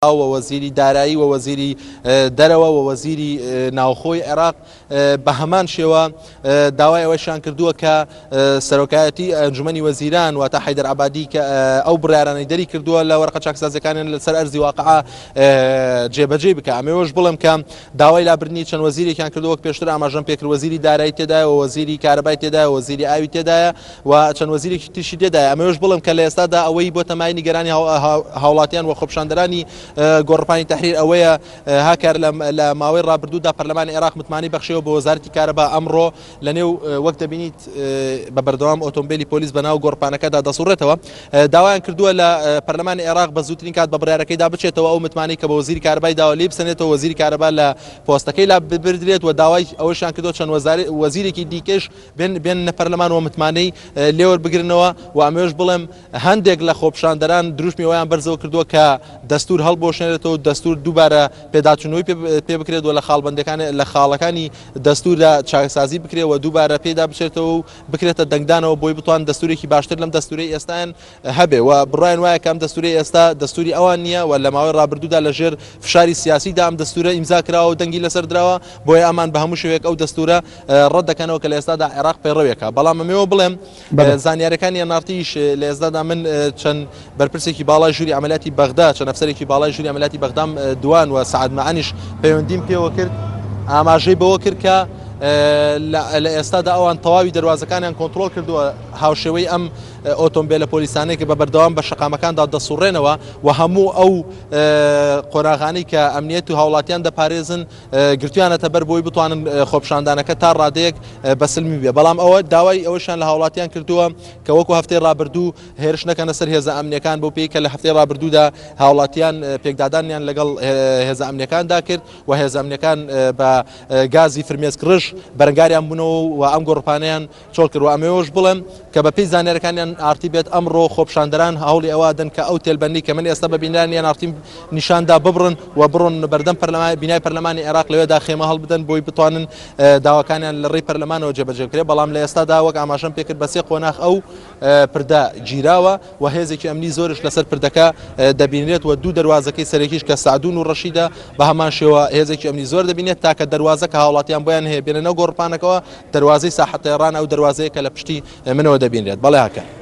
ووزيری دارایی و وزیری دەرەوە و وەزیری ناوخۆی عێراق بە هەمان شێوە داوای ئەوەشیان کردووە کە سەرۆکایەتی ئەنجومەنی وەزیران واتە حەیدەر عەبادی کە ئەو بڕیارانەی دەری کردووە لە وەرقە چاکسازیەکانیان لەسەر ئەرزی واقعە جێبەجێ بکە. ئەمەوەش بڵێم کە داوای لابردنی چەند وەزیرێکیان کردووە کە پێشتر ئاماژەم پێکرد وەزیری دارایی تێدایە و وەزیری کارەبای تێدایە و وەزیری ئاوی تێدایە و چەند وەزیرێکی تریشی تێدایە. ئەمەوەش بڵێم کە لە ئێستادا ئەوەی بۆ تەمای نیگەرانی هاوڵاتیان و خۆپیشاندەرانی گۆڕپانی تحریر ئەوەیە هاکار لە ماوەی ڕابردوودا پەرلەمانی عێراق متمانی بەخشیەوە بە وەزارەتی کارەبا ئەمڕۆ لەنێو وەک دەبینیت بە بەردەوام ئۆتۆمبیلی پۆلیس بەناو گۆڕپانەکەدا دەسوڕێتەوە. داوایان کردووە لە پەرلەمانی عێراق بە زووترین کات بە بڕیارەکەیدا بچێتەوە ئەو متمانی کە بە وەزیری کارەبای داوا لێ بسەنێتەوە وەزیری کارەبا لە پۆستەکەی لا ببردرێت و داوای ئەوەشیان کردووە چەند وەزیرێکی دیکەش بێنە پەرلەمان و متمانەی لێوەربگرنەوە. و ئەمەوێش بڵێم هەندێک لە خۆپیشاندەران دروشمی ئەویان بەرزەوە کردووە کە دەستور هەڵبۆشێنێتەوە دەستور دووبارە پێداچوونەوەی پێ بکرێت و لە لە خاڵەکانی دەستوردا چاکسازی بکرێت و دووبارە پێدا بچێتەوە و بکرێتە دەنگدانەوە بۆی بتوان دەستورێکی باشتر لەم دەستوری ئێستایان هەبێ و بڕایان وایە کەم دەستوری ئێستا دەستوری ئەوان نییە و لە ماوەی ڕابردوودا لەژێر فشاری سیاسیدا ئەم دەستورە ئیمزا کراوە و دەنگی لەسەر درراوە بۆیە ئەمان بە هەموو شوێک ئەو دەستورە ڕەت دەکەنەوە کە لە ئێستادا عێراق پەیڕەوێکە. بەڵام ئەمەوە بڵێم زانیاریەکانی نارتیش لە ئێستادا من چەند بەرپرسێکی باڵای ژووری عەمەلیاتی بەغدا چەند ئەفسەرێکی باڵای ژووری عەمەلیاتی بەغدام دوان و سەعاد مەعەنیش پەیوەندیم پێوە کرد ئاماژەی بەوە کرد کە لە ئێستادا ئەوان تەواوی دەواازەکانیان کۆنتترۆل کردووە هاوشێوەی ئەم ئۆتۆمبیلە پۆلیسانەی کە بە بەردەوام بە شەقامەکاندا دەسوڕێنەوە و هەموو ئەو قۆناغانەی کە ئەمنیەت و هاوڵاتیان دەپارێزن گرتویانەتە بەر بۆی بتوانن خۆپیشاندانەکە تا ڕادەیەک بەسلمی بێ. بەڵام ئەوە داوای ئەوەشان لە هاوڵاتیان کردووە کە وەکو هەفتەی ڕابردوو هێرش نەکەنە سەر هێزە ئەمنیەکان بۆ پێی کە لە هەفتەی ڕابردوودا هاوڵاتیان پێکدادانیان لەگەڵ هێزە ئەمنیەکاندا کرد و هێزە ئەمنیەکان بە گازی فرمێسکڕژ بەرەنگاریان بوونەوە و ئەم گۆڕپانەیان چۆڵ کرد. و ئەمەوەش بڵێم کە بە پێی زانیاریەکانیان ئارتی بێت ئەمڕۆ خۆپیشاندەران هەوڵی ئەوادن کە ئەو تێلبەندی کە من ئێستا بە بینرانیان ئارتیم نیشاندا ببڕن و بڕۆن بەردەم بینای پەرلەمانی عێراق لەوێدا خێمە هەڵبدەن بۆی بتوانن داواکانیان لە ڕێی پەرلەمانەوە جێبەجێ بکرێت. بەڵام لە ئێستادا وەک ئاماژەم پێکرد بە سێ قۆناغ ئەو پردە گیراوە و هێزێکی ئەمنی زۆرش لەسەر پردەکە دەبینرێت و دوو دەواازەکەی سەرەکیش کە سعدون و ڕەشیدە بە هەمان شێوە هێزێکی ئەمنی زۆر دەبینێت تاکە دەواازە کە هاوڵاتیان بۆیان هەیە بێنە نەو گۆڕپانەکەەوە دەواازەی ساحەتێڕان ئەو دەواازەیە کە لە پشتی منەوە دەبینرێت. بەڵێ هاکە.